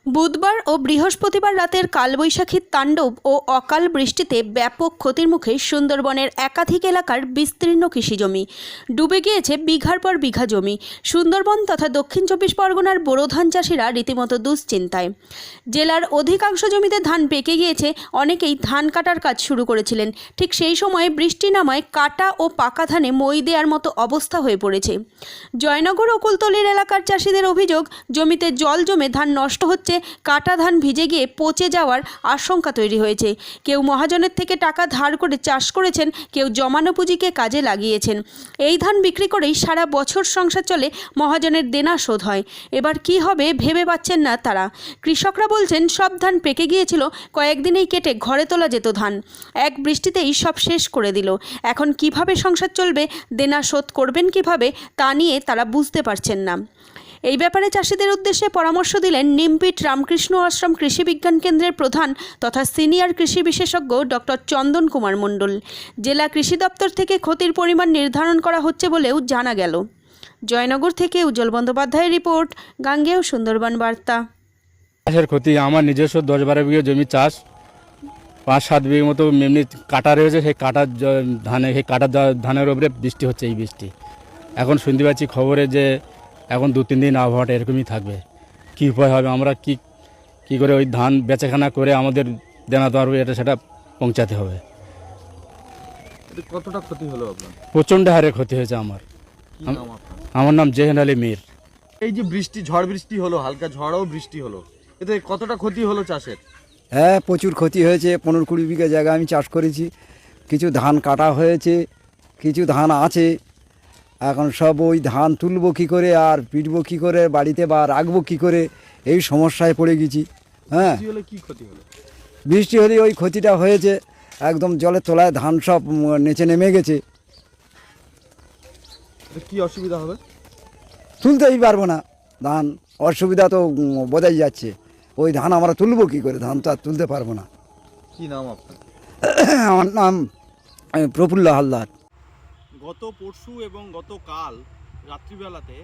বুধবার ও বৃহস্পতিবার রাতের কালবৈশাখীর তাণ্ডব ও অকাল বৃষ্টিতে ব্যাপক ক্ষতির মুখে সুন্দরবনের একাধিক এলাকার বিস্তীর্ণ কৃষিজমি ডুবে গিয়েছে বিঘার পর বিঘা জমি। সুন্দরবন তথা দক্ষিণ চব্বিশ পরগনার বোরো ধান চাষিরা রীতিমতো দুশ্চিন্তায়। জেলার অধিকাংশ জমিতে ধান পেকে গিয়েছে, অনেকেই ধান কাটার কাজ শুরু করেছিলেন। ঠিক সেই সময় বৃষ্টি নামায় কাটা ও পাকা ধানে মই দেওয়ার মতো অবস্থা হয়ে পড়েছে। জয়নগর ও কুলতলির এলাকার চাষিদের অভিযোগ, জমিতে জল জমে ধান নষ্ট হচ্ছে, কাটা ধান ভিজে গিয়ে পচে যাওয়ার আশঙ্কা তৈরি হয়েছে। কেউ মহাজনের থেকে টাকা ধার করে চাষ করেছেন, কেউ জমানো পুঁজিকে কাজে লাগিয়েছেন। এই ধান বিক্রি করেই সারা বছর সংসার চলে, মহাজনের দেনা শোধ হয়। এবার কি হবে ভেবে পাচ্ছেন না তারা। কৃষকরা বলছেন, সব ধান পেকে গিয়েছিল, কয়েকদিনেই কেটে ঘরে তোলা যেত ধান, এক বৃষ্টিতেই সব শেষ করে দিল। এখন কিভাবে সংসার চলবে, দেনা শোধ করবেন কিভাবে, তা নিয়ে তারা বুঝতে পারছেন না। এই ব্যাপারে চাষিদের উদ্দেশ্যে পরামর্শ দিলেন নিমপিট রামকৃষ্ণ আশ্রম কৃষি বিজ্ঞান কেন্দ্রের প্রধান তথা সিনিয়র কৃষি বিশেষজ্ঞ ডক্টর চন্দন কুমার মণ্ডল। জেলা কৃষি দপ্তর থেকে ক্ষতির পরিমাণ নির্ধারণ করা হচ্ছে বলেও জানা গেল। জয়নগর থেকে উজ্জ্বল বন্দ্যোপাধ্যায়ের রিপোর্ট, গাঙ্গেয় সুন্দরবন বার্তা। চাষের ক্ষতি, আমার নিজস্ব 10-12 বিঘা জমি চাষ, 5-7 বিঘা মতো এমনি কাটা রয়েছে। সেই কাটা ধানের উপরে বৃষ্টি হচ্ছে। এই বৃষ্টি এখন শুনতে পাচ্ছি খবরে যে এখন 2-3 দিন আবহাওয়াটা এরকমই থাকবে। কী উপায় হবে, আমরা কি করে ওই ধান বেচাকেনা করে আমাদের দেনা দেওয়ার এটা সেটা পৌঁছাতে হবে। কতটা ক্ষতি হলো আপনার? প্রচণ্ড হারে ক্ষতি হয়েছে আমার। কি নাম আপনার? আমার নাম জেহেন আলী মীর। এই যে বৃষ্টি, ঝড় বৃষ্টি হলো, হালকা ঝড়ও বৃষ্টি হলো, এতে কতটা ক্ষতি হলো চাষের? হ্যাঁ, প্রচুর ক্ষতি হয়েছে। 15-20 বিঘা জায়গা আমি চাষ করেছি। কিছু ধান কাটা হয়েছে, কিছু ধান আছে। এখন সব ওই ধান তুলবো কী করে আর পিটবো কী করে বাড়িতে বা রাখবো কী করে, এই সমস্যায় পড়ে গেছি। হ্যাঁ, বৃষ্টি হলে কি ক্ষতি হলো? বৃষ্টি হলে ওই ক্ষতিটা হয়েছে, একদম জলের তলায় ধান সব নিচে নেমে গেছে। এতে কি অসুবিধা হবে? তুলতেই পারবো না ধান, অসুবিধা তো বোঝাই যাচ্ছে। ওই ধান আমরা তুলবো কী করে, ধান তো আর তুলতে পারবো না। কি নাম আপনার? আমার নাম প্রফুল্ল হালদার। গত পরশু এবং গতকাল রাত্রিবেলাতে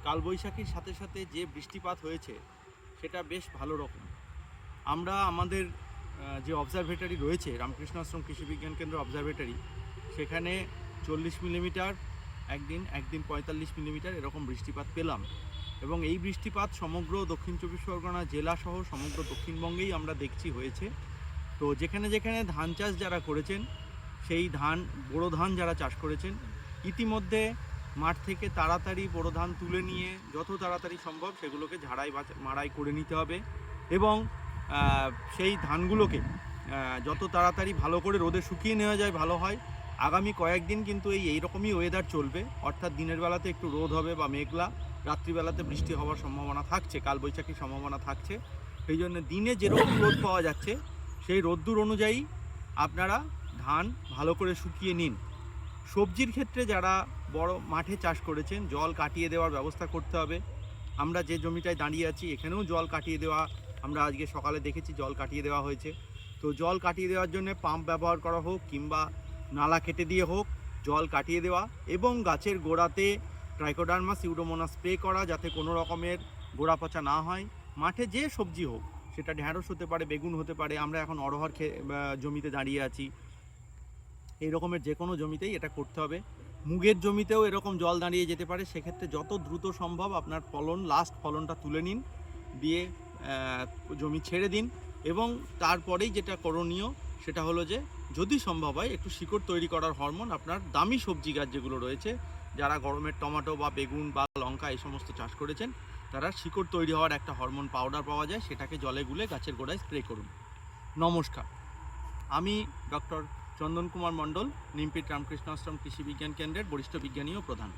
কালবৈশাখীর সাথে সাথে যে বৃষ্টিপাত হয়েছে সেটা বেশ ভালো রকম। আমরা আমাদের যে অবজারভেটরি রয়েছে, রামকৃষ্ণ আশ্রম কৃষি বিজ্ঞান কেন্দ্র অবজারভেটরি, সেখানে 40 মিলিমিটার একদিন 45 মিলিমিটার এরকম বৃষ্টিপাত পেলাম। এবং এই বৃষ্টিপাত সমগ্র দক্ষিণ চব্বিশ পরগনা জেলাসহ সমগ্র দক্ষিণবঙ্গেই আমরা দেখছি হয়েছে। তো যেখানে যেখানে ধান চাষ যারা করেছেন, সেই বোরো ধান যারা চাষ করেছেন, ইতিমধ্যে মাঠ থেকে তাড়াতাড়ি বোরো ধান তুলে নিয়ে যত তাড়াতাড়ি সম্ভব সেগুলোকে মাড়াই করে নিতে হবে। এবং সেই ধানগুলোকে যত তাড়াতাড়ি ভালো করে রোদে শুকিয়ে নেওয়া যায় ভালো হয়। আগামী কয়েকদিন কিন্তু এইরকমই ওয়েদার চলবে, অর্থাৎ দিনের বেলাতে একটু রোদ হবে বা মেঘলা, রাত্রিবেলাতে বৃষ্টি হওয়ার সম্ভাবনা থাকছে, কালবৈশাখীর সম্ভাবনা থাকছে। সেই জন্য দিনে যেরকম রোদ পাওয়া যাচ্ছে সেই রোদ্দুর অনুযায়ী আপনারা ধান ভালো করে শুকিয়ে নিন। সবজির ক্ষেত্রে যারা বড় মাঠে চাষ করেছেন, জল কাটিয়ে দেওয়ার ব্যবস্থা করতে হবে। আমরা যে জমিটায় দাঁড়িয়ে আছি এখানেও জল কাটিয়ে দেওয়া, আমরা আজকে সকালে দেখেছি জল কাটিয়ে দেওয়া হয়েছে। তো জল কাটিয়ে দেওয়ার জন্য পাম্প ব্যবহার করা হোক কিংবা নালা কেটে দিয়ে হোক, জল কাটিয়ে দেওয়া এবং গাছের গোড়াতে ট্রাইকোডার্মা সিউডোমোনাস স্প্রে করা, যাতে কোনো রকমের গোড়া পচা না হয়। মাঠে যে সবজি হোক, সেটা ঢ্যাঁড়স হতে পারে, বেগুন হতে পারে, আমরা এখন অড়হর জমিতে দাঁড়িয়ে আছি, এই রকমের যে কোনো জমিতেই এটা করতে হবে। মুগের জমিতেও এরকম জল দাঁড়িয়ে যেতে পারে, সেক্ষেত্রে যত দ্রুত সম্ভব আপনার লাস্ট ফলনটা তুলে নিন, দিয়ে জমি ছেড়ে দিন। এবং তারপরেই যেটা করণীয় সেটা হলো যে যদি সম্ভব হয় একটু শিকড় তৈরি করার হরমোন, আপনার দামি সবজি গাছ যেগুলো রয়েছে, যারা গরমের টমেটো বা বেগুন বা লঙ্কা এই সমস্ত চাষ করেছেন, তারা শিকড় তৈরি হওয়ার একটা হরমোন পাউডার পাওয়া যায়, সেটাকে জলে গুলে গাছের গোড়ায় স্প্রে করুন। নমস্কার, আমি ডক্টর চন্দন কুমার মণ্ডল, নিমপিট রামকৃষ্ণ আশ্রম কৃষি বিজ্ঞান কেন্দ্রের বরিষ্ঠ বিজ্ঞানী ও প্রধান।